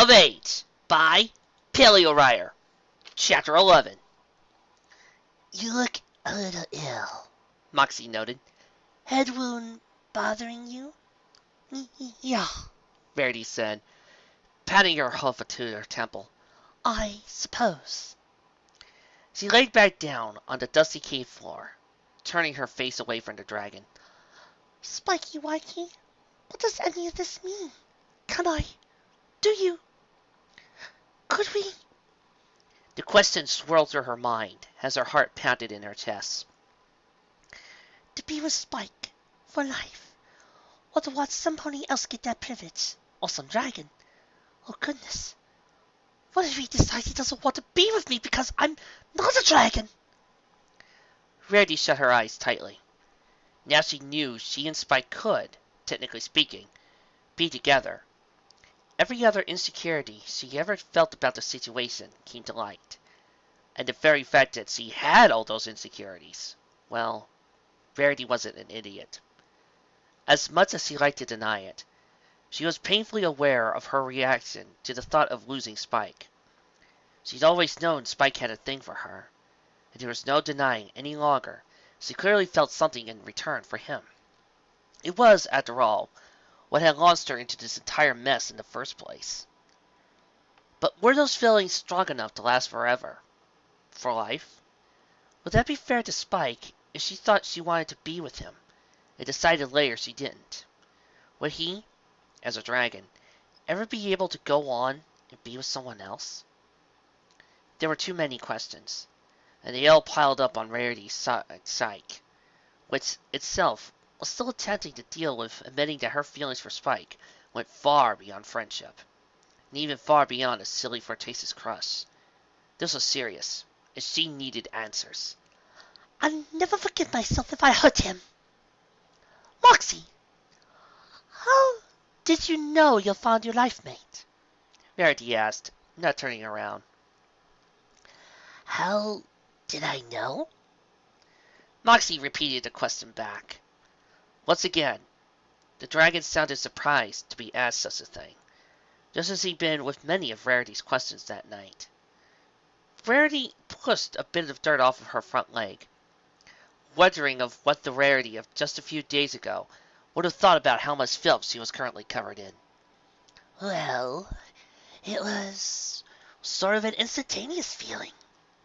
of Age by Paleowriter, Chapter 11. You look a little ill, Moxie noted. Head wound bothering you? Yeah, Rarity said, patting her hoof to her temple. I suppose. She laid back down on the dusty cave floor, turning her face away from the dragon. Spiky Wikey, what does any of this mean? Can I? Do you? Could we? The question swirled through her mind as her heart pounded in her chest. To be with Spike for life, or to watch somebody else get that privilege, or some dragon. Oh goodness. What if he decides he doesn't want to be with me because I'm not a dragon? Rarity shut her eyes tightly. Now she knew she and Spike could, technically speaking, be together. Every other insecurity she ever felt about the situation came to light. And the very fact that she had all those insecurities, well, Rarity wasn't an idiot. As much as she liked to deny it, she was painfully aware of her reaction to the thought of losing Spike. She'd always known Spike had a thing for her, and there was no denying any longer she clearly felt something in return for him. It was, after all, what had launched her into this entire mess in the first place. But were those feelings strong enough to last forever? For life? Would that be fair to Spike if she thought she wanted to be with him, and decided later she didn't? Would he, as a dragon, ever be able to go on and be with someone else? There were too many questions, and they all piled up on Rarity's psyche, which itself was still attempting to deal with admitting that her feelings for Spike went far beyond friendship, and even far beyond a silly flirtatious crush. This was serious, and she needed answers. I'll never forgive myself if I hurt him. Moxie, how did you know you found your life mate? Rarity asked, not turning around. How did I know? Moxie repeated the question back. Once again, the dragon sounded surprised to be asked such a thing, just as he'd been with many of Rarity's questions that night. Rarity pushed a bit of dirt off of her front leg, wondering of what the Rarity of just a few days ago would have thought about how much filth she was currently covered in. Well, it was sort of an instantaneous feeling,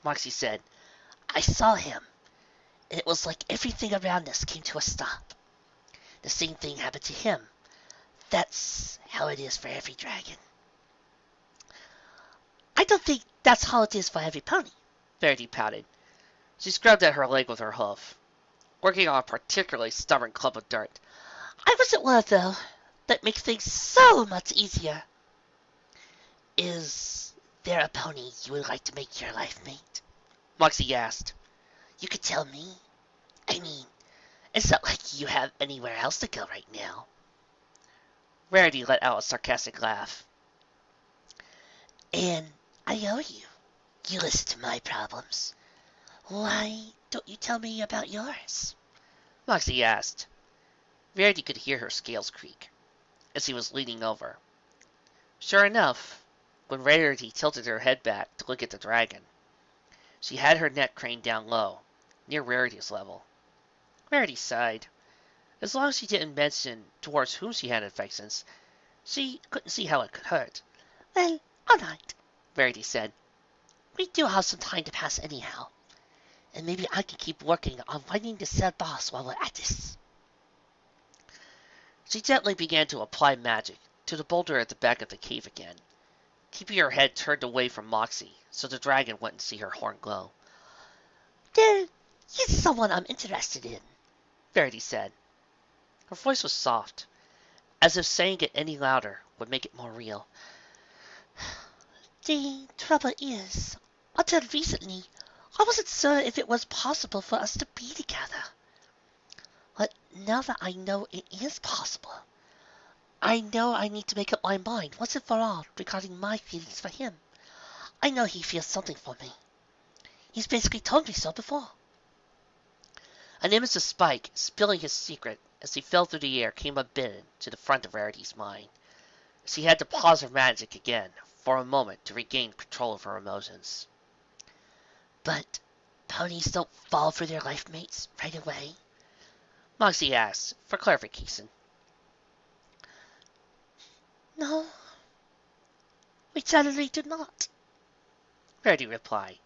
Moxie said. I saw him, and it was like everything around us came to a stop. The same thing happened to him. That's how it is for every dragon. I don't think that's how it is for every pony, Rarity pouted. She scrubbed at her leg with her hoof, working on a particularly stubborn clump of dirt. I was at one, though, that makes things so much easier. Is there a pony you would like to make your life mate? Moxie asked. You could tell me. I mean, it's not like you have anywhere else to go right now. Rarity let out a sarcastic laugh. And I owe you. You listen to my problems. Why don't you tell me about yours? Moxie asked. Rarity could hear her scales creak as he was leaning over. Sure enough, when Rarity tilted her head back to look at the dragon, she had her neck craned down low, near Rarity's level. Rarity sighed. As long as she didn't mention towards whom she had affections, she couldn't see how it could hurt. Well, all right, Rarity said. We do have some time to pass anyhow. And maybe I can keep working on finding the said boss while we're at this. She gently began to apply magic to the boulder at the back of the cave again, keeping her head turned away from Moxie so the dragon wouldn't see her horn glow. There is someone I'm interested in, Rarity said. Her voice was soft, as if saying it any louder would make it more real. The trouble is, until recently, I wasn't sure if it was possible for us to be together. But now that I know it is possible, I know I need to make up my mind once and for all regarding my feelings for him. I know he feels something for me. He's basically told me so before. An image of Spike spilling his secret as he fell through the air came unbidden to the front of Rarity's mind. She had to pause her magic again, for a moment to regain control of her emotions. But ponies don't fall for their life mates right away. Moxie asked, for clarification. No, we generally do not. Rarity replied,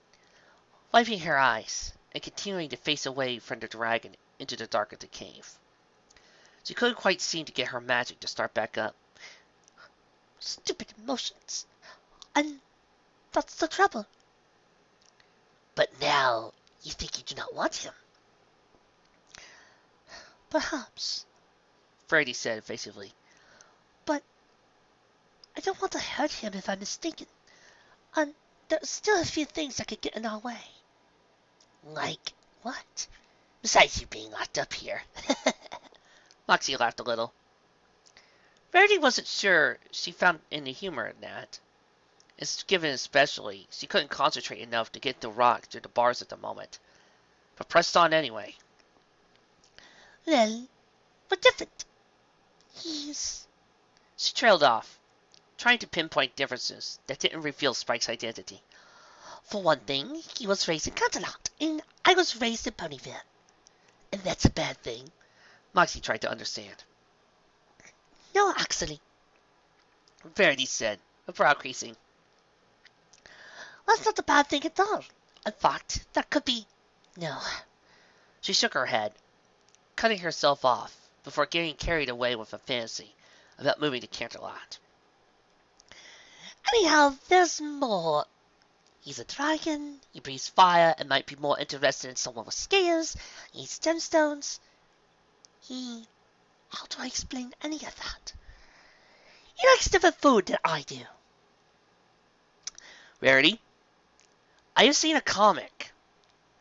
wiping her eyes and continuing to face away from the dragon into the dark of the cave. She couldn't quite seem to get her magic to start back up. Stupid emotions. And that's the trouble. But now you think you do not want him. Perhaps, Rarity said evasively. but I don't want to hurt him if I'm mistaken. And there's still a few things that could get in our way. Like what? Besides you being locked up here. Moxie laughed a little. Rarity wasn't sure she found any humor in that. Given especially, she couldn't concentrate enough to get the rock through the bars at the moment, but pressed on anyway. Well, we're different. She trailed off, trying to pinpoint differences that didn't reveal Spike's identity. For one thing, he was raised in Canterlot, and I was raised in Ponyville. And that's a bad thing. Moxie tried to understand. No, actually. Rarity said, a brow creasing. That's not a bad thing at all. In fact, that could be... No. She shook her head, cutting herself off before getting carried away with a fantasy about moving to Canterlot. Anyhow, there's more. He's a dragon, he breathes fire, and might be more interested in someone with scales, he eats gemstones. How do I explain any of that? He likes different food than I do. Rarity, I have seen a comic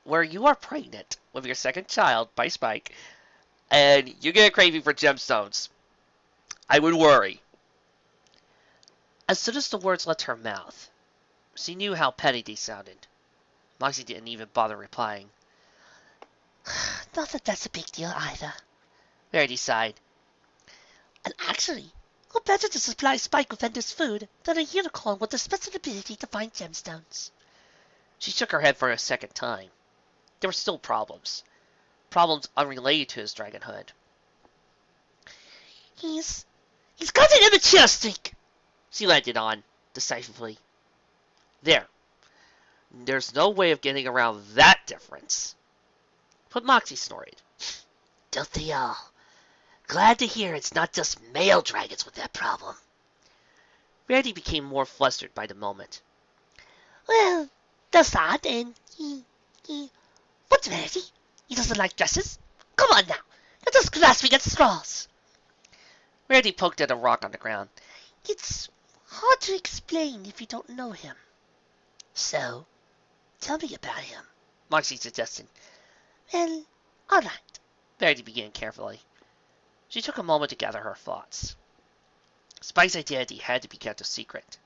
where you are pregnant with your second child by Spike, and you get a craving for gemstones. I would worry. As soon as the words left her mouth, she knew how petty they sounded. Moxie didn't even bother replying. Not that that's a big deal either. Rarity sighed. And actually, who better to supply Spike with endless food than a unicorn with the special ability to find gemstones? She shook her head for a second time. There were still problems. Problems unrelated to his dragonhood. He's got an immature streak, She landed on, decisively. There's no way of getting around that difference. But Moxie snorted. Don't they all? Glad to hear it's not just male dragons with that problem. Rarity became more flustered by the moment. Well, there's that, and what's Rarity? He doesn't like dresses? Come on now, you're just grasping at straws. Rarity poked at a rock on the ground. It's hard to explain if you don't know him. So, tell me about him. Moxie suggested. Well, all right. Rarity began carefully. She took a moment to gather her thoughts. Spike's identity had to be kept a secret.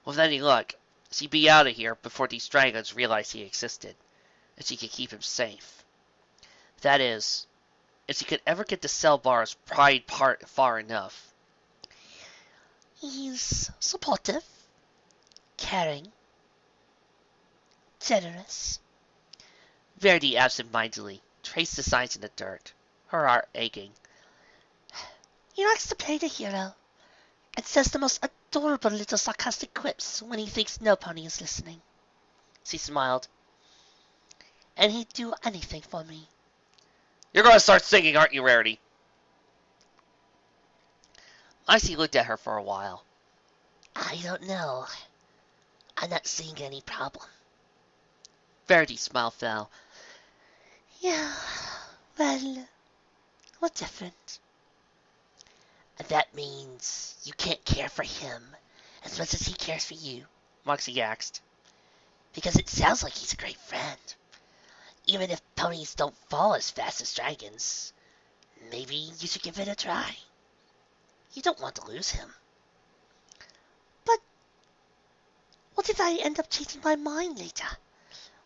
With any luck, she'd be out of here before these dragons realized he existed, and she could keep him safe. That is, if she could ever get the cell bar's pride part far enough. He's supportive, caring, generous. Rarity absent-mindedly traced the signs in the dirt, her heart aching. He likes to play the hero, and says the most adorable little sarcastic quips when he thinks no pony is listening. She smiled. And he'd do anything for me. You're going to start singing, aren't you, Rarity? Icy looked at her for a while. I don't know. I'm not seeing any problem. Rarity's smile fell. Yeah, well, we're different. And that means you can't care for him as much as he cares for you. Moxie asked. Because it sounds like he's a great friend. Even if ponies don't fall as fast as dragons, maybe you should give it a try. You don't want to lose him. But what if I end up changing my mind later?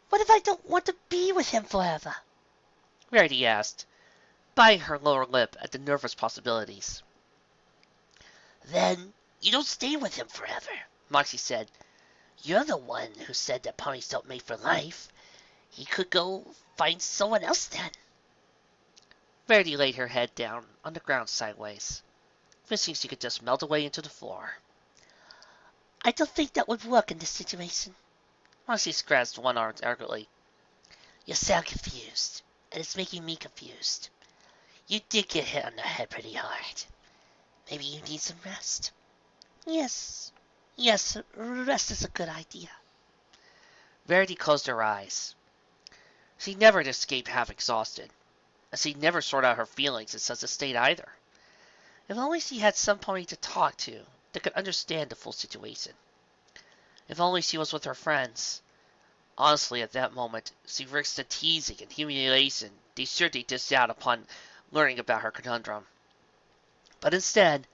What if I don't want to be with him forever? Rarity asked, biting her lower lip at the nervous possibilities. Then you don't stay with him forever. Moxie said. You're the one who said that ponies don't mate for life. He could go find someone else then. Rarity laid her head down on the ground sideways, wishing she could just melt away into the floor. I don't think that would work in this situation. Moxie scratched one arm arrogantly. You sound confused, and it's making me confused. You did get hit on the head pretty hard. Maybe you need some rest. Yes, rest is a good idea. Rarity closed her eyes. She never had escaped half exhausted, and she never sorted out her feelings in such a state either. If only she had some pony to talk to that could understand the full situation. If only she was with her friends. Honestly, at that moment, she risked the teasing and humiliation they surely dished out upon learning about her conundrum. But instead,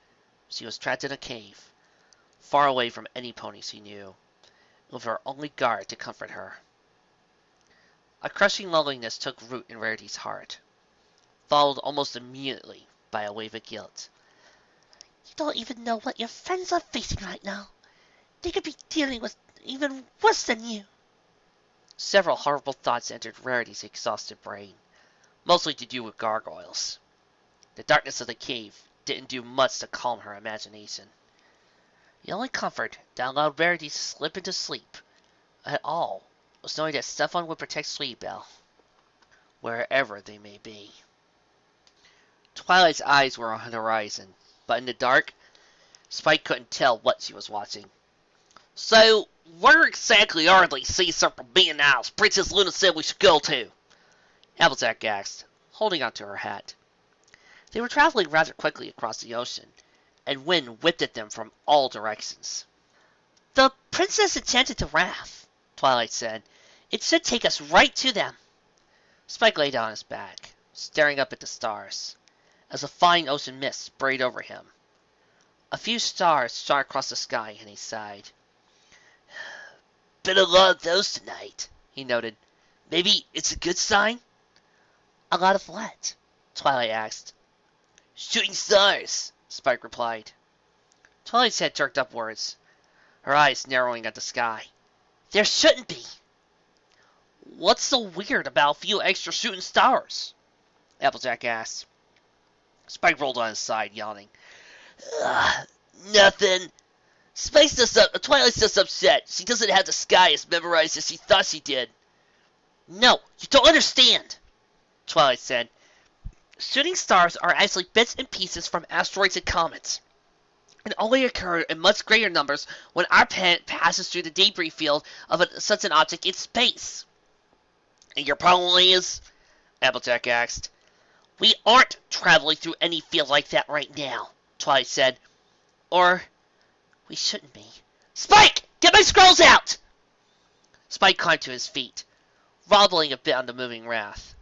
she was trapped in a cave, far away from any pony she knew, with her only guard to comfort her. A crushing loneliness took root in Rarity's heart, followed almost immediately by a wave of guilt. You don't even know what your friends are facing right now. They could be dealing with even worse than you. Several horrible thoughts entered Rarity's exhausted brain, mostly to do with gargoyles. The darkness of the cave didn't do much to calm her imagination. The only comfort that allowed Rarity to slip into sleep at all was knowing that someone would protect Sweetbelle, wherever they may be. Twilight's eyes were on the horizon, but in the dark, Spike couldn't tell what she was watching. So, where exactly are these sea serpent being isles Princess Luna said we should go to? Applejack asked, holding onto her hat. They were traveling rather quickly across the ocean, and wind whipped at them from all directions. The princess enchanted the raft, Twilight said. It should take us right to them. Spike lay down on his back, staring up at the stars, as a fine ocean mist sprayed over him. A few stars shot across the sky, and he sighed. Been a lot of those tonight, he noted. Maybe it's a good sign? A lot of what? Twilight asked. Shooting stars, Spike replied. Twilight's head jerked upwards, her eyes narrowing at the sky. There shouldn't be. What's so weird about a few extra shooting stars? Applejack asked. Spike rolled on his side, yawning. Nothing. Twilight's just upset. She doesn't have the sky as memorized as she thought she did. No, you don't understand, Twilight said. Shooting stars are actually bits and pieces from asteroids and comets, and only occur in much greater numbers when our planet passes through the debris field of such an object in space. And your problem is? Applejack asked. We aren't traveling through any field like that right now, Twilight said. Or we shouldn't be. Spike! Get my scrolls out! Spike climbed to his feet, wobbling a bit on the moving raft.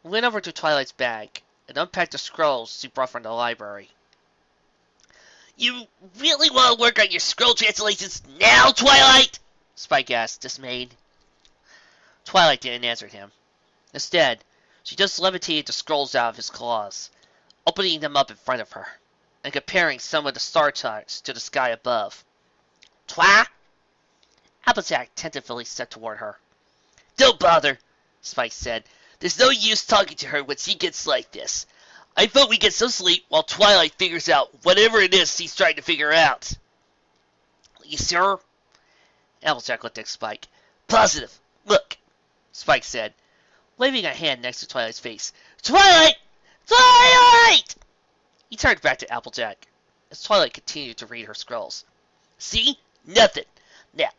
He went over to Twilight's bag and unpacked the scrolls she brought from the library. You really want to work on your scroll translations now, Twilight? Spike asked, dismayed. Twilight didn't answer him. Instead, she just levitated the scrolls out of his claws, opening them up in front of her, and comparing some of the star charts to the sky above. Twa? Applejack tentatively stepped toward her. Don't bother, Spike said. There's no use talking to her when she gets like this. I vote we get some sleep while Twilight figures out whatever it is she's trying to figure out. You sure? Applejack looked at Spike. Positive. Look, Spike said, waving a hand next to Twilight's face. Twilight! Twilight! He turned back to Applejack, as Twilight continued to read her scrolls. See? Nothing. Now,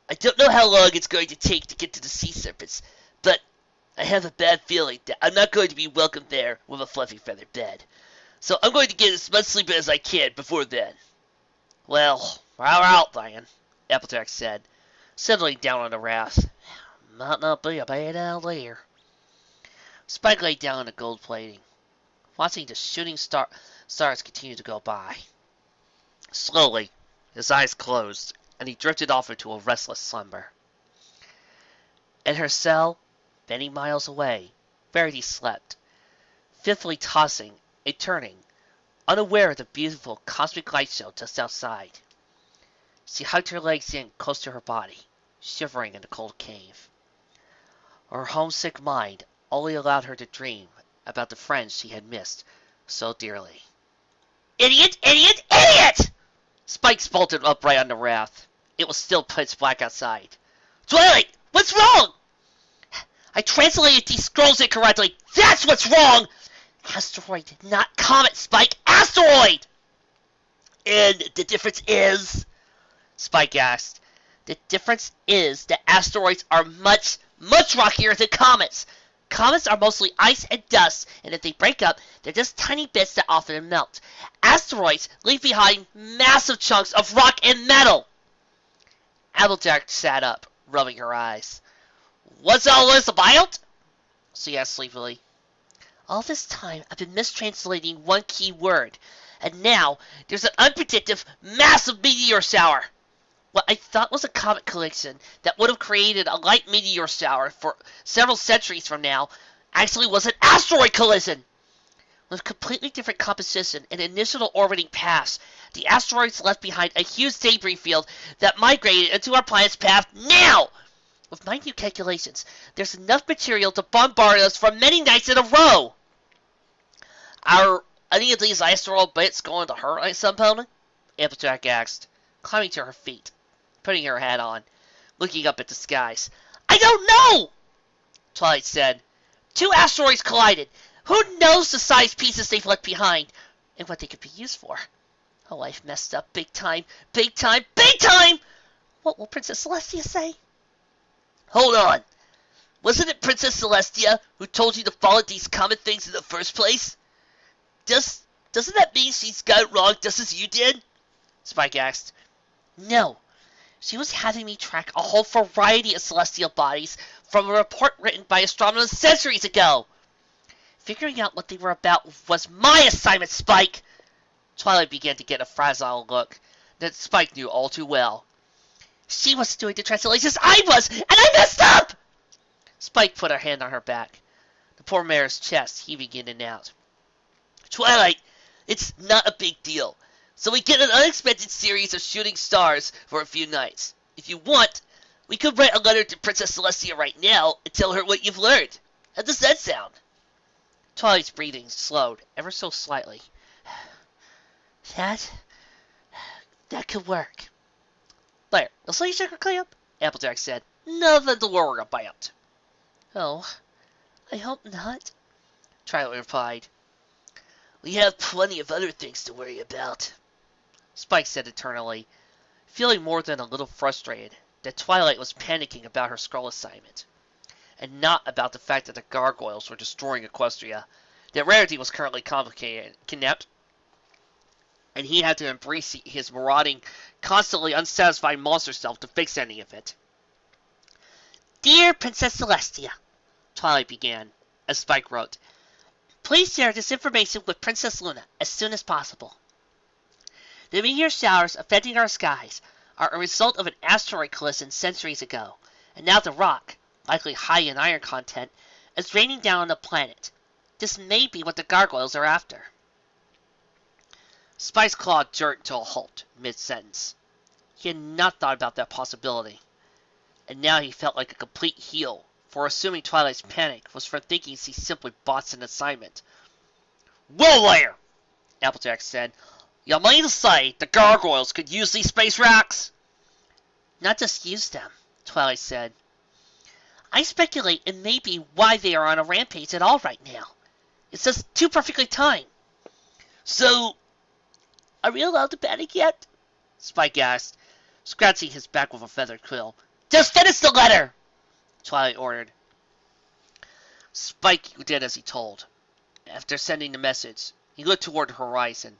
I don't know how long it's going to take to get to the sea serpents, but I have a bad feeling that I'm not going to be welcomed there with a fluffy feather bed. So I'm going to get as much sleep as I can before then. Well, we're out then, Applejack said, settling down on the raft. Might not be a bad idea. Spike lay down on the gold plating, watching the shooting stars continue to go by. Slowly, his eyes closed, and he drifted off into a restless slumber. In her cell, many miles away, Rarity slept, fitfully tossing and turning, unaware of the beautiful cosmic light show just outside. She hugged her legs in close to her body, shivering in the cold cave. Her homesick mind only allowed her to dream about the friends she had missed so dearly. "Idiot! Idiot! Idiot!" Spike bolted upright on the raft. It was still pitch black outside. "Twilight! What's wrong?" "I translated these scrolls incorrectly. That's what's wrong! Asteroid, not comet, Spike! Asteroid!" "And the difference is?" Spike asked. "The difference is that asteroids are much, much rockier than comets. Comets are mostly ice and dust, and if they break up, they're just tiny bits that often melt. Asteroids leave behind massive chunks of rock and metal." Applejack sat up, rubbing her eyes. "What's all this about?" she asked sleepily. "All this time I've been mistranslating one key word, and now there's an unpredictable, massive meteor shower. What I thought was a comet collision that would have created a light meteor shower for several centuries from now actually was an asteroid collision. With completely different composition and initial orbiting paths, the asteroids left behind a huge debris field that migrated into our planet's path now. With my new calculations, there's enough material to bombard us for many nights in a row." "Are any of these asteroid bits going to hurt us somehow?" Applejack asked, climbing to her feet, putting her hat on, looking up at the skies. "I don't know," Twilight said. "Two asteroids collided. Who knows the size pieces they've left behind, and what they could be used for? Oh, I've messed up big time, big time, big time! What will Princess Celestia say?" "Hold on. Wasn't it Princess Celestia who told you to follow these comet things in the first place? Doesn't that mean she's got it wrong just as you did?" Spike asked. "No. She was having me track a whole variety of celestial bodies from a report written by astronomers centuries ago. Figuring out what they were about was my assignment, Spike." Twilight began to get a fragile look that Spike knew all too well. "She wasn't doing the translations, I was, and I messed up!" Spike put her hand on her back, the poor mare's chest heaving in and out. "Twilight, it's not a big deal. So we get an unexpected series of shooting stars for a few nights. If you want, we could write a letter to Princess Celestia right now and tell her what you've learned. How does that sound?" Twilight's breathing slowed ever so slightly. That could work." "There, you'll see sugar clamp?" Applejack said. "Nothing to worry about." "Oh, I hope not," Twilight replied. "We have plenty of other things to worry about," Spike said eternally, feeling more than a little frustrated that Twilight was panicking about her scroll assignment, and not about the fact that the gargoyles were destroying Equestria, that Rarity was currently kidnapped, and he had to embrace his marauding, constantly unsatisfied monster self to fix any of it. "Dear Princess Celestia," Twilight began, as Spike wrote, "please share this information with Princess Luna as soon as possible. The meteor showers affecting our skies are a result of an asteroid collision centuries ago, and now the rock, likely high in iron content, is raining down on the planet. This may be what the gargoyles are after." Spike's claw jerked to a halt mid-sentence. He had not thought about that possibility, and now he felt like a complete heel for assuming Twilight's panic was for thinking she simply botched an assignment. "Well there," Applejack said. "You mean to say the gargoyles could use these space rocks?" "Not just use them," Twilight said. "I speculate it may be why they are on a rampage at all right now. It's just too perfectly timed." "So, are we allowed to panic yet?" Spike asked, scratching his back with a feathered quill. "Just finish the letter!" Twilight ordered. Spike did as he told. After sending the message, he looked toward the horizon.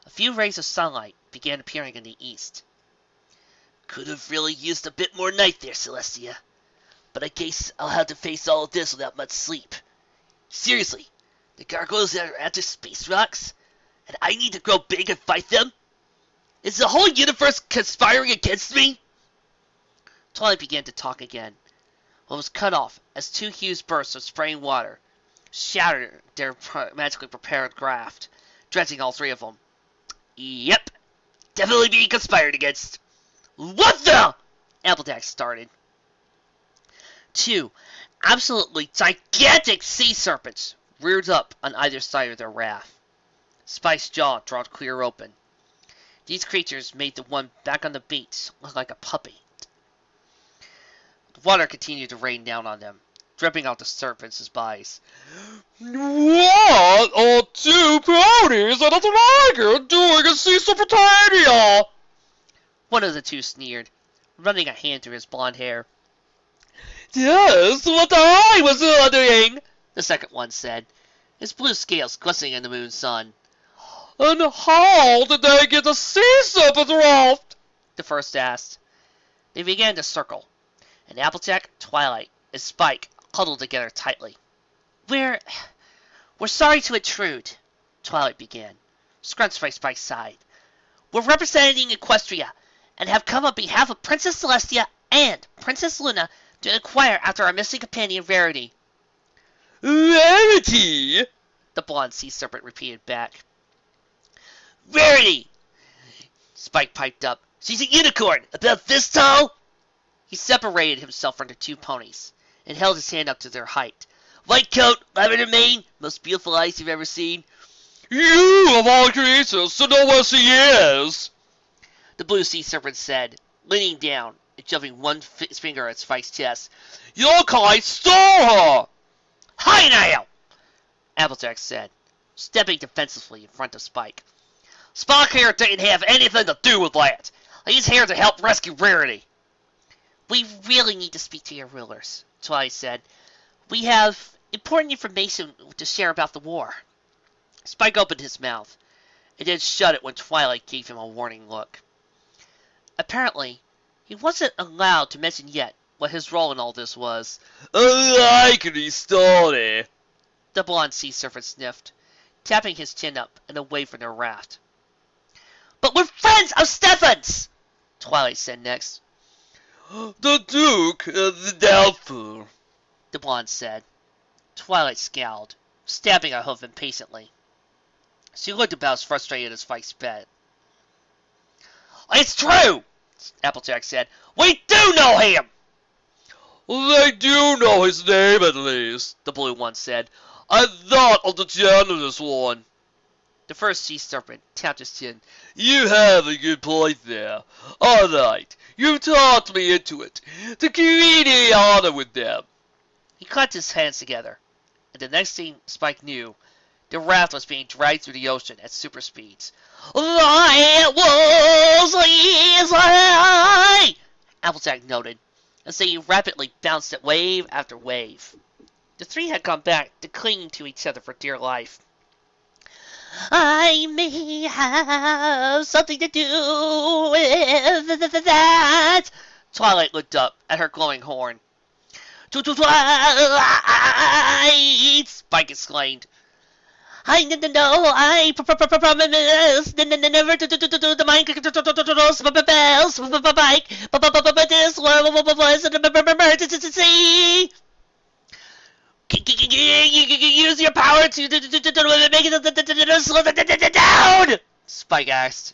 A few rays of sunlight began appearing in the east. "Could have really used a bit more night there, Celestia. But I guess I'll have to face all of this without much sleep. Seriously, the gargoyles are after space rocks? And I need to grow big and fight them? Is the whole universe conspiring against me?" Twilight began to talk again, but was cut off as two huge bursts of spraying water shattered their magically prepared craft, dredging all three of them. "Yep, definitely being conspired against." What the? Applejack started. Two absolutely gigantic sea serpents reared up on either side of their raft. Spike's jaw dropped clear open. These creatures made the one back on the beach look like a puppy. The water continued to rain down on them, dripping out the serpents' eyes. What are two ponies and a tiger doing in Sea Serpentania? One of the two sneered, running a hand through his blonde hair. That's what I was wondering, the second one said, his blue scales glistening in the moon's sun. And how did they get the sea serpent raft? The first asked. They began to circle, and Applejack, Twilight, and Spike huddled together tightly. We're sorry to intrude, Twilight began, scrunched by Spike's side. We're representing Equestria, and have come on behalf of Princess Celestia and Princess Luna to inquire after our missing companion Rarity. Rarity? The blonde sea serpent repeated back. Rarity! Spike piped up. She's a unicorn, about this tall! He separated himself from the two ponies, and held his hand up to their height. White coat, lavender mane, most beautiful eyes you've ever seen. You, of all creatures, should know where she is! The blue sea serpent said, leaning down and shoving one finger at Spike's chest. Your kind stole her! Hi now! Applejack said, stepping defensively in front of Spike. Spike here didn't have anything to do with that. He's here to help rescue Rarity. We really need to speak to your rulers, Twilight said. We have important information to share about the war. Spike opened his mouth, and then shut it when Twilight gave him a warning look. Apparently, he wasn't allowed to mention yet what his role in all this was. A likely story, the blonde sea serpent sniffed, tapping his chin up and away from their raft. But we're friends of Stefan's, Twilight said next. The Duke the Doubtful, the blonde said. Twilight scowled, stamping a hoof impatiently. She looked about as frustrated as Spike's bed. It's true, Applejack said. We do know him! They do know his name, at least, the blue one said. I thought of the generous one. The first sea serpent tapped his chin. You have a good point there. All right, you talked me into it. To create honor with them. He clapped his hands together, and the next thing Spike knew, the raft was being dragged through the ocean at super speeds. It was easy, Applejack noted, as they rapidly bounced at wave after wave. The three had gone back to clinging to each other for dear life. I may have something to do with that. Twilight looked up at her glowing horn. Twilight! Spike exclaimed. I know I promise never to do the mind spells bike, but this was an emergency. Use your power to make it slow down, Spike asked.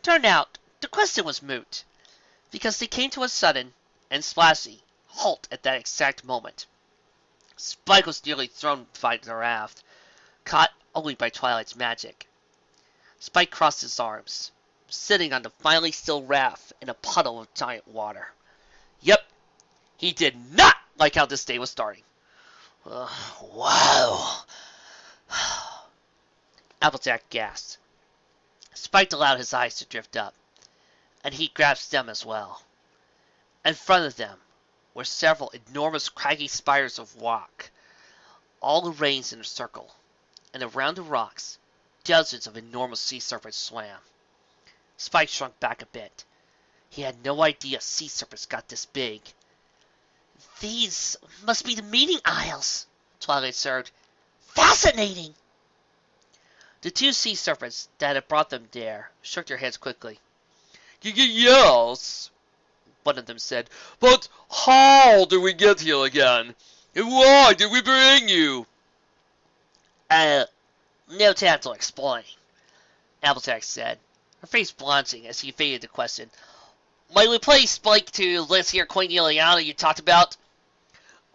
Turned out, the question was moot, because they came to a sudden and splashy halt at that exact moment. Spike was nearly thrown by the raft, caught only by Twilight's magic. Spike crossed his arms, sitting on the finally still raft in a puddle of giant water. Yep, he did not like how this day was starting. Wow. Applejack gasped. Spike allowed his eyes to drift up, and he grasped them as well. In front of them were several enormous craggy spires of rock, all arranged in a circle, and around the rocks, dozens of enormous sea serpents swam. Spike shrunk back a bit. He had no idea sea serpents got this big. These must be the meeting isles, Twilight observed. Fascinating! The two sea serpents that had brought them there shook their heads quickly. Yes, one of them said, but how did we get here again? And why did we bring you? No time to explain, Applejack said, her face blanching as he evaded the question. Might we play Spike to let's hear Queen Ileana you talked about?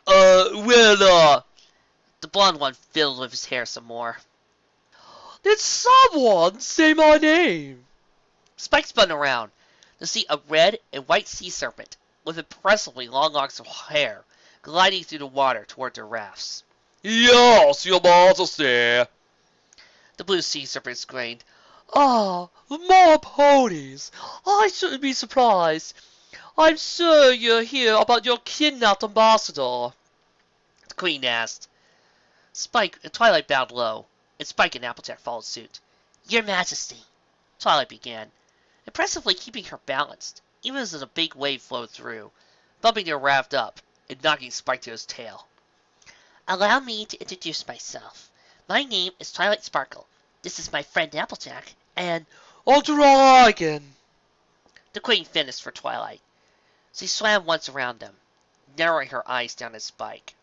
The blonde one fiddled with his hair some more. Did someone say my name? Spike spun around to see a red and white sea serpent with impressively long locks of hair gliding through the water toward their rafts. Yes, your majesty. The blue sea serpent exclaimed. Ah, more ponies. I shouldn't be surprised. I'm sure you're here about your kidnapped ambassador. The queen asked. Spike and Twilight bowed low, and Spike and Applejack followed suit. Your Majesty, Twilight began, impressively keeping her balanced, even as a big wave flowed through, bumping their raft up and knocking Spike to his tail. Allow me to introduce myself. My name is Twilight Sparkle. This is my friend Applejack, and A dragon. The queen finished for Twilight. She swam once around them, narrowing her eyes down at Spike,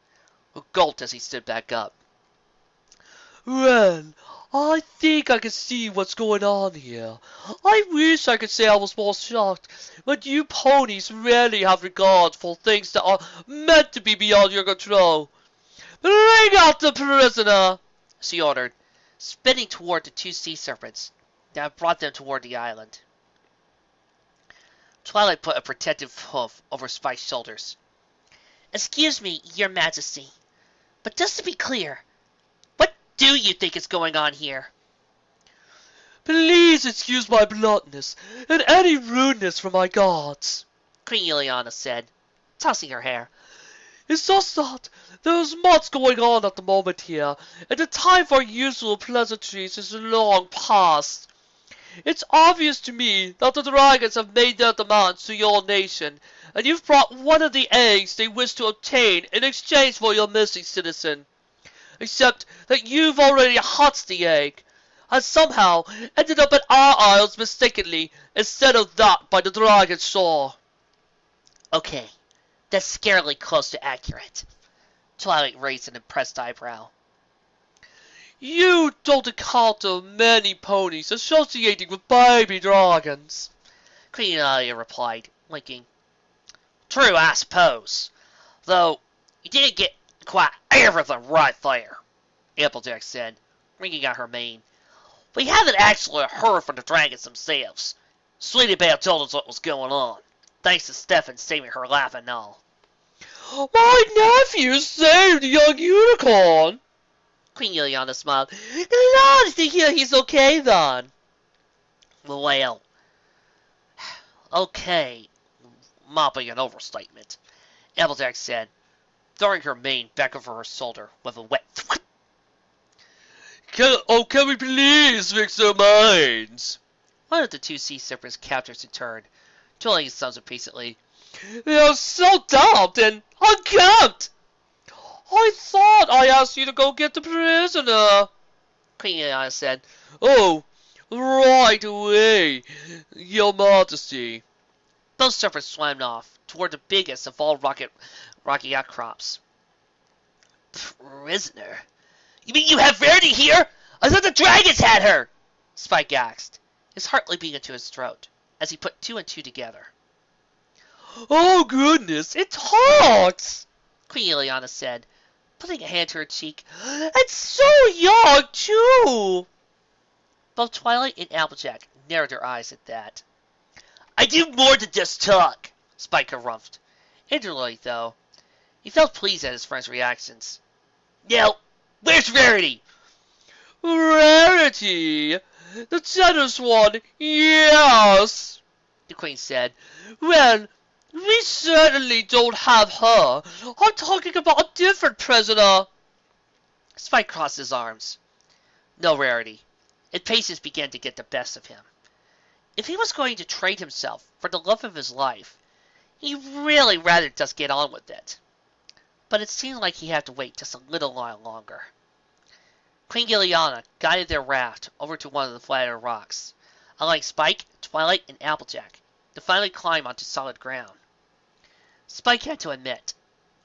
who gulped as he stood back up. Well, I think I can see what's going on here. I wish I could say I was more shocked, but you ponies rarely have regard for things that are meant to be beyond your control. Bring out the prisoner, she ordered, spinning toward the two sea serpents that brought them toward the island. Twilight put a protective hoof over Spike's shoulders. Excuse me, Your Majesty, but just to be clear, what do you think is going on here? Please excuse my bluntness and any rudeness from my guards, Queen Ileana said, tossing her hair. It's just that there's much going on at the moment here, and the time for usual pleasantries is long past. It's obvious to me that the dragons have made their demands to your nation, and you've brought one of the eggs they wish to obtain in exchange for your missing citizen. Except that you've already hatched the egg, and somehow ended up in our isles mistakenly instead of that by the dragon shore. Okay, that's scarily close to accurate. Twilight raised an impressed eyebrow. You don't encounter many ponies associating with baby dragons, Queen Alia replied, winking. True, I suppose. Though, you didn't get quite everything right there, Applejack said, wringing out her mane. We haven't actually heard from the dragons themselves. Sweetie Belle told us what was going on, thanks to Stefan saving her life and all. My nephew saved the young unicorn, Queen Ileana smiled. Glad to hear he's okay then. Well, okay, might be an overstatement, Applejack said, throwing her mane back over her shoulder with a wet thwip. Can we please fix our minds? One of the two sea serpents' captors returned, twirling his thumbs impatiently. They're so dumped and unkempt. I thought I asked you to go get the prisoner, Queen Ileana said. Oh, right away, your majesty. Both serpents swam off toward the biggest of all rocky outcrops. Prisoner? You mean you have Rarity here? I thought the dragons had her! Spike asked, his heart leaping into his throat as he put two and two together. Oh goodness, it talks! Queen Ileana said, putting a hand to her cheek. It's so young, too! Both Twilight and Applejack narrowed their eyes at that. I do more than just talk, Spike harumphed. Inwardly, though, he felt pleased at his friend's reactions. Now, where's Rarity? Rarity? The generous one, yes, the Queen said. Well, we certainly don't have her. I'm talking about a different prisoner. Spike crossed his arms. No Rarity. And patience began to get the best of him. If he was going to trade himself for the love of his life, he'd really rather just get on with it. But it seemed like he had to wait just a little while longer. Queen Ileana guided their raft over to one of the flatter rocks, allowing Spike, Twilight, and Applejack to finally climb onto solid ground. Spike had to admit,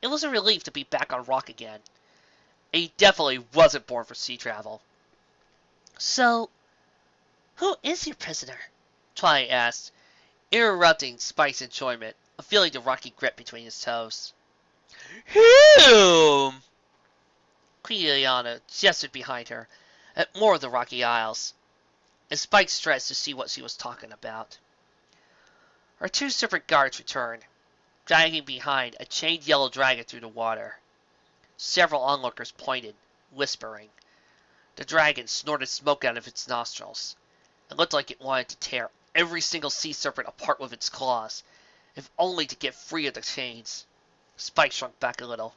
it was a relief to be back on rock again. And he definitely wasn't born for sea travel. So, who is your prisoner? Twilight asked, interrupting Spike's enjoyment of feeling the rocky grip between his toes. Him! Queen Ileana gestured behind her at more of the rocky isles, and Spike stretched to see what she was talking about. Our two serpent guards returned, dragging behind a chained yellow dragon through the water. Several onlookers pointed, whispering. The dragon snorted smoke out of its nostrils. It looked like it wanted to tear every single sea serpent apart with its claws, if only to get free of the chains. Spike shrunk back a little.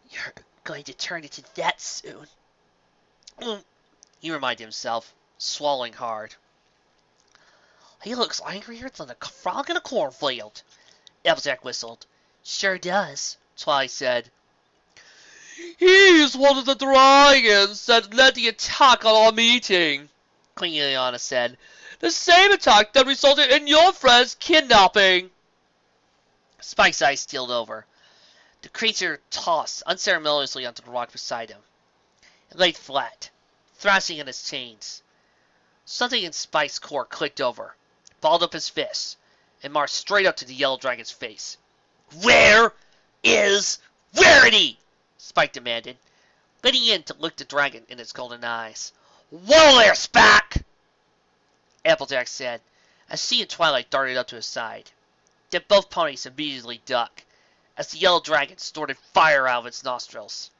You're going to turn into that soon, he reminded himself, swallowing hard. He looks angrier than a frog in a cornfield, Applejack whistled. Sure does, Twilight said. He's one of the dragons that led the attack on our meeting, Queen Ileana said. The same attack that resulted in your friend's kidnapping. Spike's eyes steeled over. The creature tossed unceremoniously onto the rock beside him. It laid flat, thrashing in its chains. Something in Spike's core clicked over, balled up his fists, and marched straight up to the yellow dragon's face. Where is Rarity? Spike demanded, leaning in to look the dragon in its golden eyes. Whoa there, Spike! Applejack said, as she and Twilight darted up to his side. Then both ponies immediately ducked, as the yellow dragon snorted fire out of its nostrils.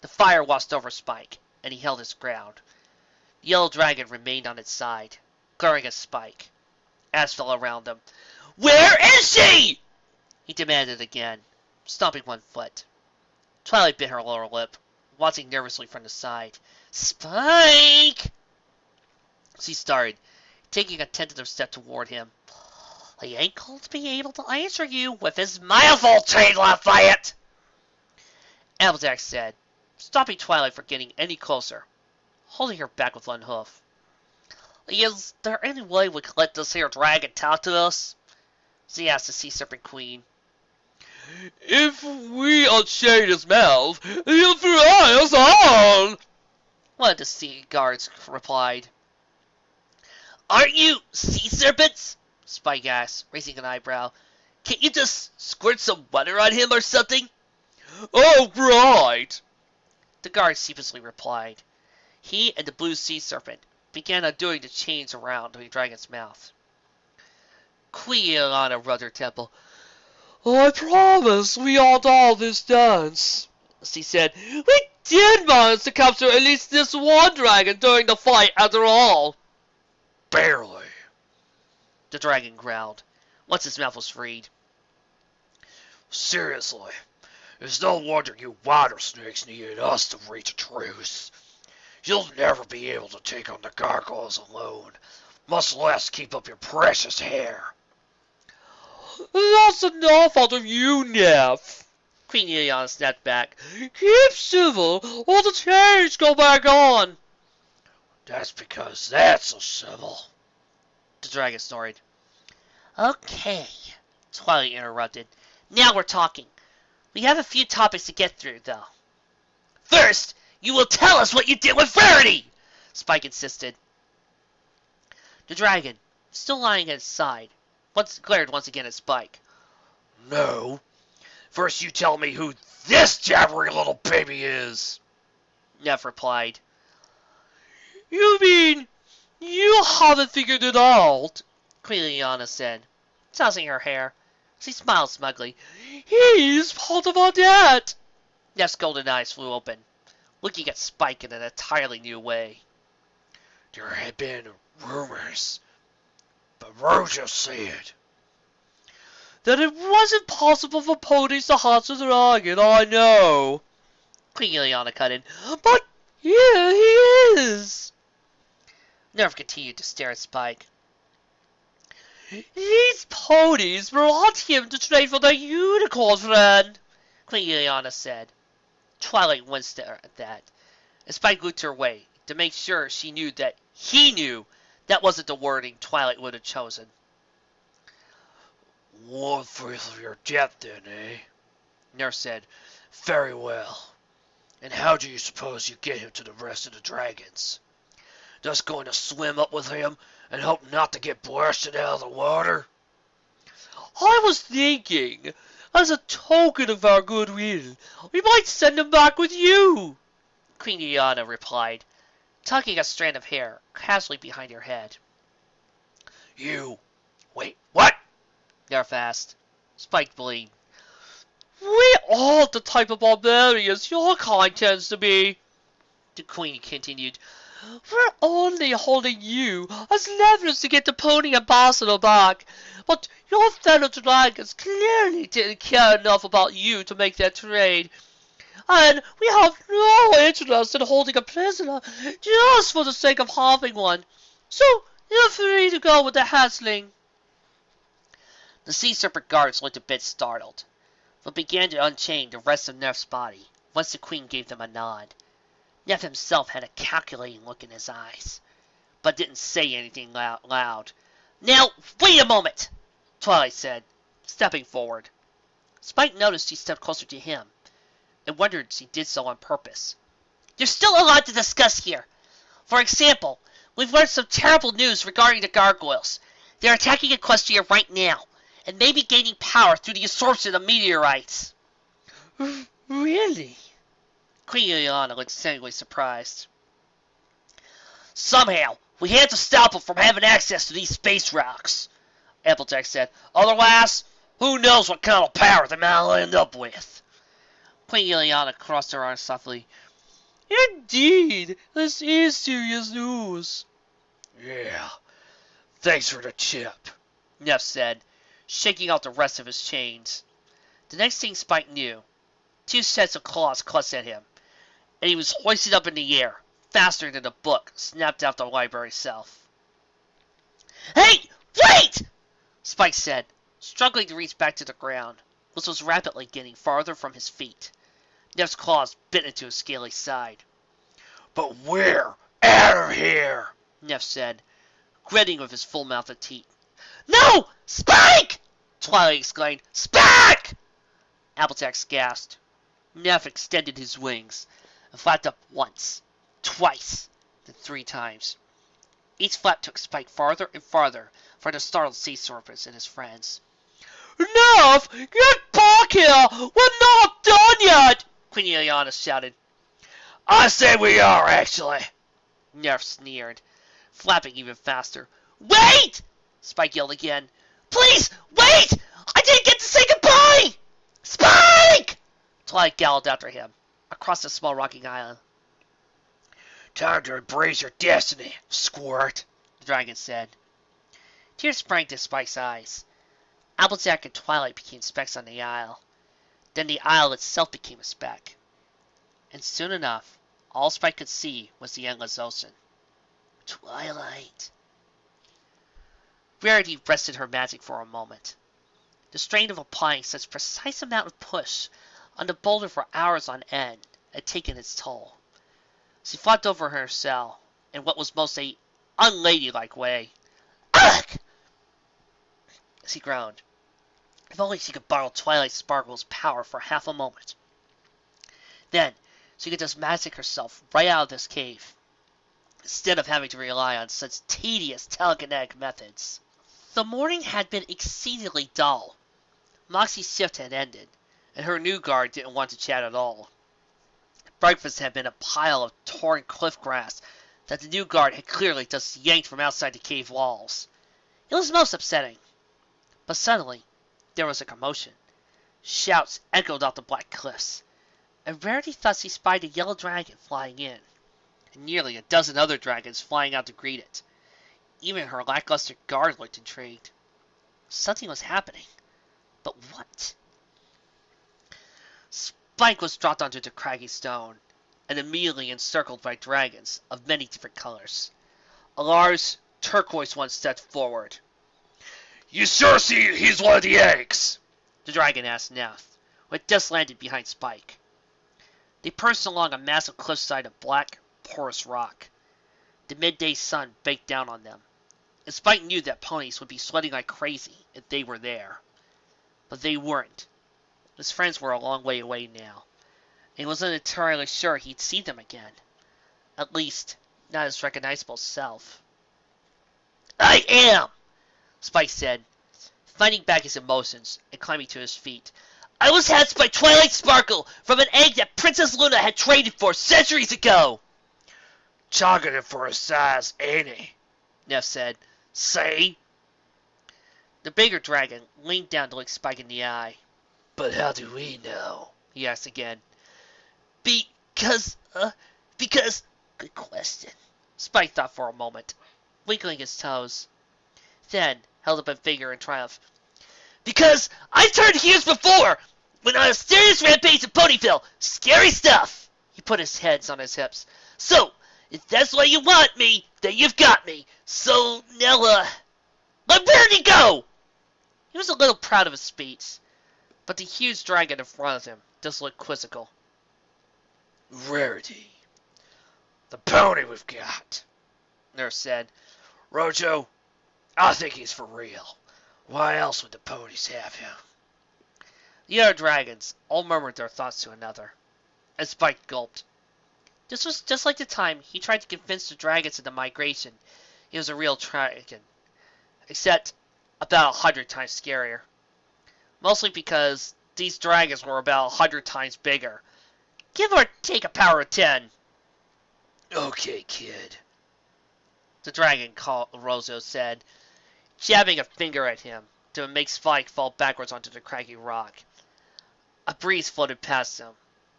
The fire washed over Spike, and he held his ground. The yellow dragon remained on its side, glaring at Spike. Ash fell around him. Where is she? He demanded again, stomping one foot. Twilight bit her lower lip, watching nervously from the side. Spike! She started, taking a tentative step toward him. He ain't going to be able to answer you with his mouthful chain left by it, Applejack said, stopping Twilight from getting any closer, holding her back with one hoof. Is there any way we could let this here dragon talk to us? She asked the Sea Serpent Queen. If we unchain his mouth, he'll fry us on, one of the sea guards replied. Aren't you sea serpents? Spike asked, raising an eyebrow. Can't you just squirt some water on him or something? Oh, right, the guard sheepishly replied. He and the blue sea serpent began undoing the chains around the dragon's mouth. Queen Ileana rubbed her temple. I promise we aren't all this dance, she said. We did manage to capture at least this one dragon during the fight after all. Barely, the dragon growled, once his mouth was freed. Seriously, it's no wonder you water snakes needed us to reach a truce. You'll never be able to take on the gargoyles alone, much less keep up your precious hair. That's enough out of you, Neff, Queen Ileana snapped back. Keep civil, or the chains go back on. That's because that's so civil, the dragon snorted. Okay, Twilight interrupted. Now we're talking. We have a few topics to get through, though. First, you will tell us what you did with Rarity, Spike insisted. The dragon, still lying at his side, glared once again at Spike. No. First you tell me who this jabbering little baby is, Neff replied. You mean you haven't figured it out? Queen Ileana said, tossing her hair. She smiled smugly. He's part of our debt. Neff's golden eyes flew open, looking at Spike in an entirely new way. There had been rumors, but Roja said that it wasn't possible for ponies to hatch a dragon, I know, Queen Ileana cut in. But here he is. Neff continued to stare at Spike. These ponies brought him to trade for their unicorn friend, Queen Ileana said. Twilight winced at that, and Spike looked her way to make sure she knew that he knew that wasn't the wording Twilight would have chosen. One fourth of your debt, then, eh? Nurse said. Very well. And how do you suppose you get him to the rest of the dragons? Just going to swim up with him and hope not to get blasted out of the water? I was thinking, as a token of our goodwill, we might send him back with you, Queen Iana replied, tucking a strand of hair casually behind her head. You. Wait, what? Nerf asked. Spike blinked. We aren't the type of barbarians your kind tends to be, The Queen continued. We're only holding you as leverage to get the pony ambassador back, but your fellow dragons clearly didn't care enough about you to make that trade. And we have no interest in holding a prisoner just for the sake of having one. So you're free to go with the hatchling. The sea serpent guards looked a bit startled, but began to unchain the rest of Neff's body once the Queen gave them a nod. Neff himself had a calculating look in his eyes, but didn't say anything loud. Now, wait a moment, Twilight said, stepping forward. Spike noticed he stepped closer to him, and wondered if he did so on purpose. There's still a lot to discuss here. For example, we've learned some terrible news regarding the gargoyles. They're attacking Equestria right now, and may be gaining power through the absorption of meteorites. Really? Queen Ileana looked seemingly surprised. Somehow, we had to stop them from having access to these space rocks, Applejack said. Otherwise, who knows what kind of power they might end up with. Queen Ileana crossed her arms softly. Indeed, this is serious news. Yeah, thanks for the chip, Neff said, shaking out the rest of his chains. The next thing Spike knew, 2 sets of claws clutched at him, and he was hoisted up in the air, faster than a book snapped out the library shelf. Hey, wait! Spike said, struggling to reach back to the ground, which was rapidly getting farther from his feet. Neff's claws bit into his scaly side. But we're out of here, Neff said, gritting with his full mouth of teeth. No! Spike! Twilight exclaimed. Spike! Applejack gasped. Neff extended his wings and flapped up once, twice, then 3 times. Each flap took Spike farther and farther from the startled sea serpents and his friends. Neff, get back here! We're not done yet! Queen Ileana shouted. I say we are, actually. Neff sneered, flapping even faster. Wait! Spike yelled again. Please, wait! I didn't get to say goodbye! Spike! Twilight galloped after him, across the small rocky island. Time to embrace your destiny, squirt, the dragon said. Tears sprang to Spike's eyes. Applejack and Twilight became specks on the isle. Then the isle itself became a speck. And soon enough, all Spike could see was the endless ocean. Twilight. Rarity rested her magic for a moment. The strain of applying such precise amount of push on the boulder for hours on end had taken its toll. She flopped over her cell in what was most a unladylike way. Ugh! She groaned. If only she could borrow Twilight Sparkle's power for half a moment. Then she could just magic herself right out of this cave, instead of having to rely on such tedious telekinetic methods. The morning had been exceedingly dull. Moxie's shift had ended, and her new guard didn't want to chat at all. Breakfast had been a pile of torn cliff grass that the new guard had clearly just yanked from outside the cave walls. It was most upsetting. But suddenly, there was a commotion. Shouts echoed off the black cliffs, and Rarity thought she spied a yellow dragon flying in, and nearly a dozen other dragons flying out to greet it. Even her lackluster guard looked intrigued. Something was happening. But what? Spike was dropped onto the craggy stone, and immediately encircled by dragons of many different colors. A large, turquoise one stepped forward. You sure see he's one of the eggs? The dragon asked Neff, who had just landed behind Spike. They perched along a massive cliffside of black, porous rock. The midday sun baked down on them, and Spike knew that ponies would be sweating like crazy if they were there. But they weren't. His friends were a long way away now, and he wasn't entirely sure he'd see them again. At least, not his recognizable self. I am, Spike said, finding back his emotions and climbing to his feet. I was hatched by Twilight Sparkle from an egg that Princess Luna had traded for centuries ago. Targeted for his size, ain't he? Neff said. See? The bigger dragon leaned down to look Spike in the eye. But how do we know? He asked again. Because, good question. Spike thought for a moment, wiggling his toes. Then held up a finger in triumph. Because I've turned heels before! Went on a serious rampage in Ponyville! Scary stuff! He put his hands on his hips. So, if that's why you want me, then you've got me. So, now, let Rarity go! He was a little proud of his speech, but the huge dragon in front of him just looked quizzical. Rarity. The pony we've got, Nurse said. Rojo, I think he's for real. Why else would the ponies have him? The other dragons all murmured their thoughts to another, and Spike gulped. This was just like the time he tried to convince the dragons into migration he was a real dragon, except about 100 times scarier. Mostly because these dragons were about 100 times bigger, give or take a power of 10. Okay, kid, The dragon called Rozo said, jabbing a finger at him to make Spike fall backwards onto the craggy rock. A breeze floated past him,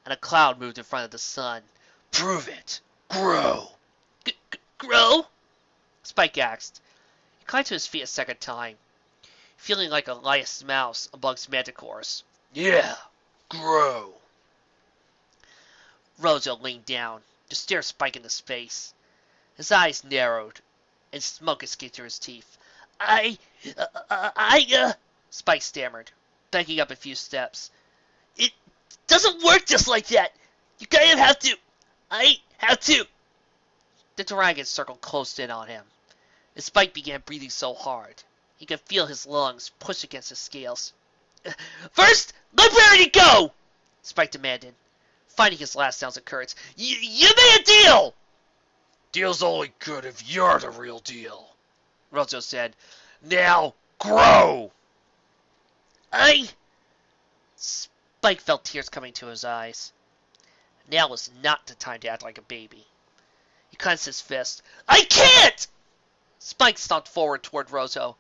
and a cloud moved in front of the sun. Prove it. Grow. Grow? Spike asked. He climbed to his feet a second time, feeling like a lice mouse amongst manticores. Yeah, grow. Rozo leaned down to stare Spike into space. His eyes narrowed, and smoke escaped through his teeth. Spike stammered, backing up a few steps. It doesn't work just like that. You kind of have to. I have to. The dragon circled close in on him, and Spike began breathing so hard he could feel his lungs push against his scales. First, let Rarity go! Spike demanded, finding his last sounds of courage. You made a deal! Deal's only good if you're the real deal, Rozo said. Now, grow! Spike felt tears coming to his eyes. Now was not the time to act like a baby. He clenched his fist. I can't! Spike stomped forward toward Rozo.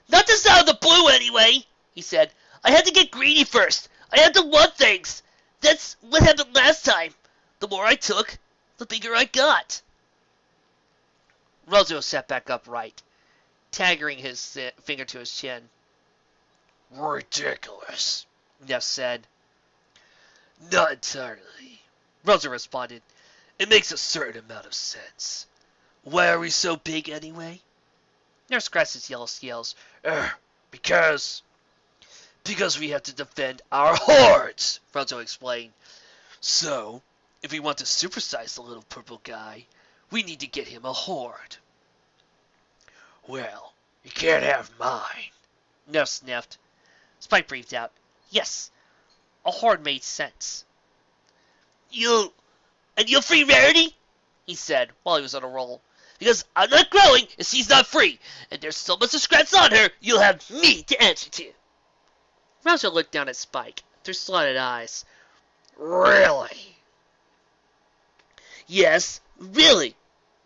Not this out of the blue anyway, he said. I had to get greedy first. I had to want things. That's what happened last time. The more I took, the bigger I got. Rozo sat back upright, tagging his finger to his chin. Ridiculous, Neff said. Not entirely, Rozo responded. It makes a certain amount of sense. Why are we so big anyway? Neff scratched his yellow scales. Because we have to defend our hordes, Rozo explained. So, if we want to supersize the little purple guy, we need to get him a horde. Well, you can't have mine. Neff sniffed. Spike breathed out. Yes, a horde made sense. You'll free Rarity? He said while he was on a roll. Because I'm not growing and she's not free, and there's so much of scraps on her, you'll have me to answer to. Rozo looked down at Spike through slanted eyes. Really? Yes, really,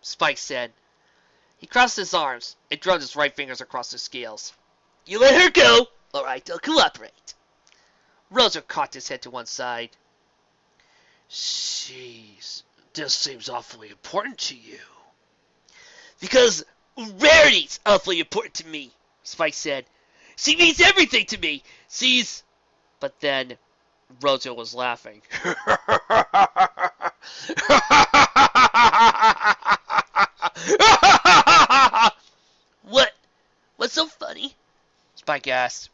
Spike said. He crossed his arms and drummed his right fingers across the scales. You let her go, alright, I'll cooperate. Rozo cocked his head to one side. Jeez, this seems awfully important to you. Because Rarity's awfully important to me, Spike said. She means everything to me. She's... But then, Rozo was laughing. What's so funny? Spike asked.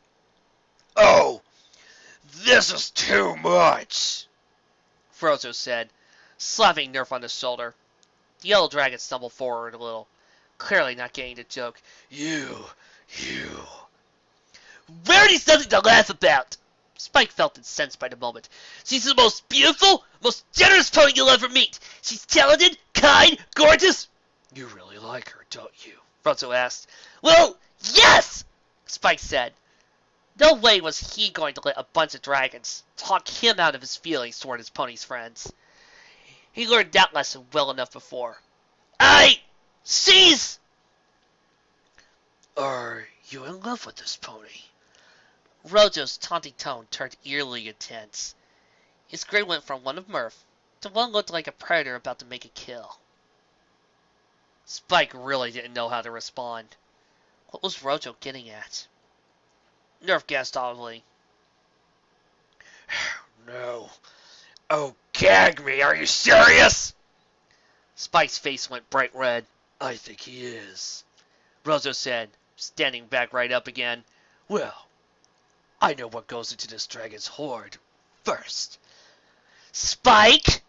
Oh, this is too much, Rozo said, slapping Nerf on the shoulder. The yellow dragon stumbled forward a little, clearly not getting the joke. You. Rarity's nothing to laugh about. Spike felt incensed by the moment. She's the most beautiful, most generous pony you'll ever meet. She's talented, kind, gorgeous, You really like her, don't you? Rozo asked. Well, yes! Spike said. No way was he going to let a bunch of dragons talk him out of his feelings toward his pony's friends. He learned that lesson well enough before. Cease! Are you in love with this pony? Rojo's taunting tone turned eerily intense. His grin went from one of mirth to one looked like a predator about to make a kill. Spike really didn't know how to respond. What was Rojo getting at? Nerf gasped audibly. No. Oh, gag me! Are you serious? Spike's face went bright red. I think he is, Rozo said, standing back right up again. Well, I know what goes into this dragon's hoard first. Spike!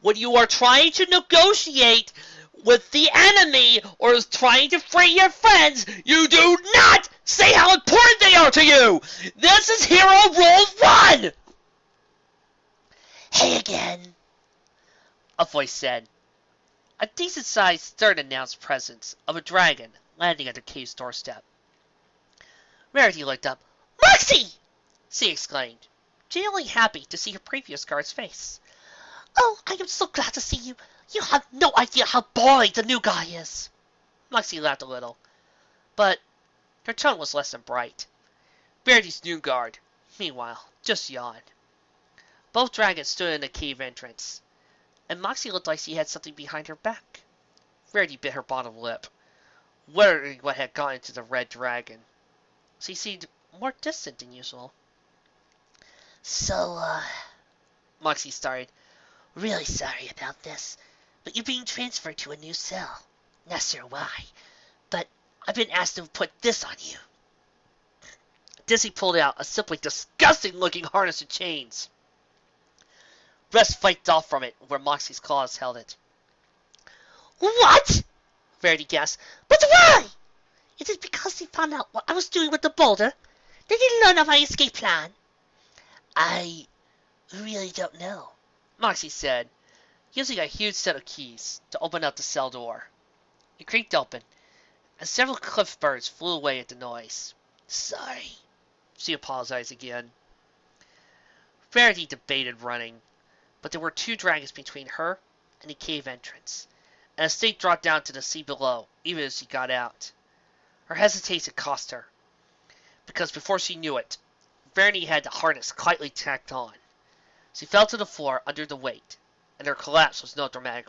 When you are trying to negotiate with the enemy or trying to free your friends, you do not say how important they are to you! This is Hero Rule 1! Hey again, a voice said. A decent-sized third announced presence of a dragon landing at the cave's doorstep. Rarity looked up. Moxie! She exclaimed, genuinely happy to see her previous guard's face. Oh, I am so glad to see you. You have no idea how boring the new guy is. Moxie laughed a little, but her tone was less than bright. Rarity's new guard, meanwhile, just yawned. Both dragons stood in the cave entrance, and Moxie looked like she had something behind her back. Rarity bit her bottom lip, wondering what had gotten into the red dragon. She seemed more distant than usual. So, Moxie started. Really sorry about this, but you're being transferred to a new cell. Not sure why, but I've been asked to put this on you. Dizzy pulled out a simply disgusting-looking harness of chains. Rest flaked off from it where Moxie's claws held it. What? Rarity gasped. But why? Is it because he found out what I was doing with the boulder? Did he learn of my escape plan? I really don't know, Moxie said, using a huge set of keys to open up the cell door. It creaked open, and several cliff birds flew away at the noise. Sorry, she apologized again. Rarity debated running, but there were two dragons between her and the cave entrance, and a stake dropped down to the sea below, even as she got out. Her hesitation cost her, because before she knew it, Rarity had the harness tightly tacked on. She fell to the floor under the weight, and her collapse was no dramatic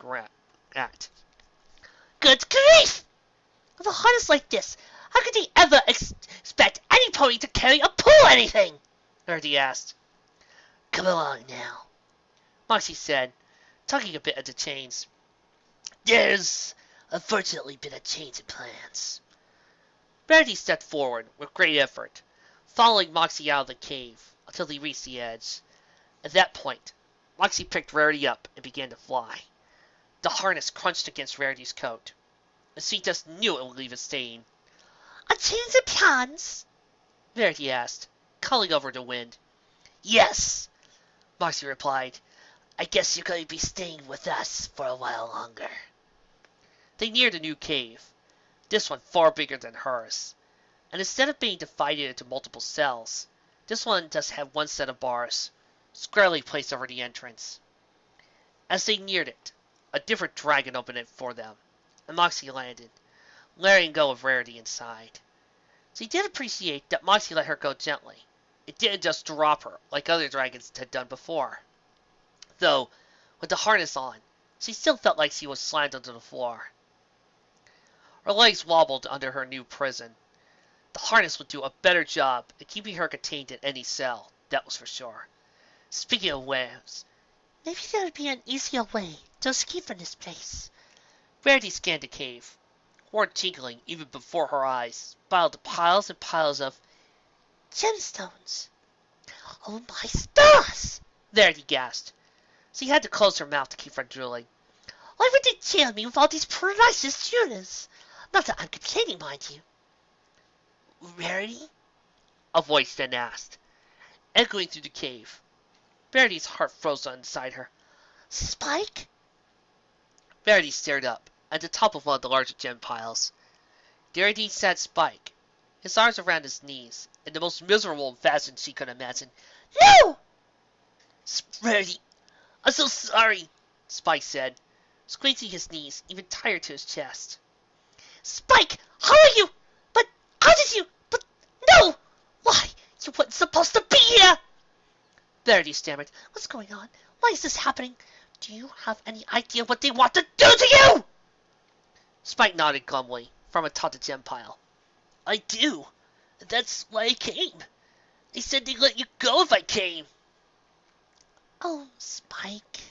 act. Good grief! With a harness like this, how could he ever expect any pony to carry or pull anything? Rarity asked. Come along now, Moxie said, tugging a bit at the chains. There's unfortunately been a change in plans. Rarity stepped forward with great effort, following Moxie out of the cave until he reached the edge. At that point, Moxie picked Rarity up and began to fly. The harness crunched against Rarity's coat, and she just knew it would leave a stain. A change in plans? Rarity asked, calling over the wind. Yes, Moxie replied. I guess you're going to be staying with us for a while longer. They neared a new cave, this one far bigger than hers, and instead of being divided into multiple cells, this one just had one set of bars, squarely placed over the entrance. As they neared it, a different dragon opened it for them, and Moxie landed, letting go of Rarity inside. She did appreciate that Moxie let her go gently. It didn't just drop her like other dragons had done before. Though, with the harness on, she still felt like she was slammed onto the floor. Her legs wobbled under her new prison. The harness would do a better job at keeping her contained in any cell, that was for sure. Speaking of ways, maybe there would be an easier way to escape from this place. Rarity scanned the cave, horn tinkling even before her eyes, piled piles and piles of gemstones. Oh my stars! Rarity gasped. She had to close her mouth to keep from drooling. Why would they jail me with all these precious jewels? Not that I'm complaining, mind you. Rarity? A voice then asked, echoing through the cave. Rarity's heart froze inside her. Spike? Rarity stared up, at the top of one of the larger gem piles. There indeed sat Spike, his arms around his knees, in the most miserable fashion she could imagine. No! Rarity, I'm so sorry, Spike said, squeezing his knees even tighter to his chest. Spike, how are you? But how did you? But no! Why, you weren't supposed to be here! Rarity stammered. What's going on? Why is this happening? Do you have any idea what they want to do to you? Spike nodded glumly from atop the gem pile. I do. That's why I came. They said they'd let you go if I came. Oh, Spike.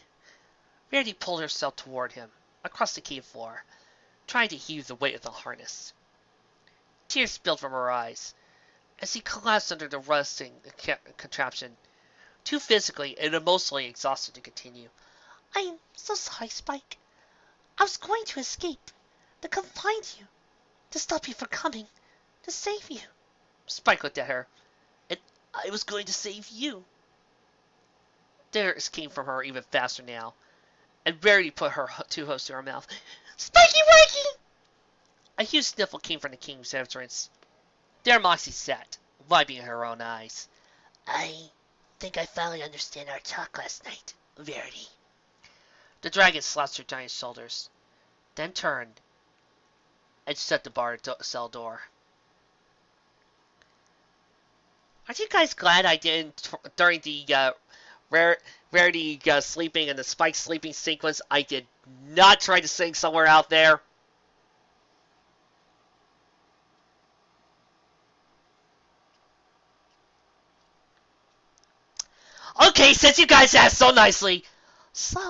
Rarity pulled herself toward him, across the cave floor, trying to heave the weight of the harness. Tears spilled from her eyes as he collapsed under the rusting contraption, too physically and emotionally exhausted to continue. I'm so sorry, Spike. I was going to escape, to confine you, to stop you from coming, to save you. Spike looked at her. And I was going to save you. Tears came from her even faster now, and Rarity put her two hooves to her mouth. Spiky Wakey! A huge sniffle came from the king's entrance. There Moxie sat, wiping her own eyes. I think I finally understand our talk last night, Rarity. The dragon slouched her giant shoulders, then turned and shut the bar cell door. Aren't you guys glad I didn't, during the Rarity sleeping and the Spike sleeping sequence, I did not try to sing somewhere out there? Okay, since you guys asked so nicely. So,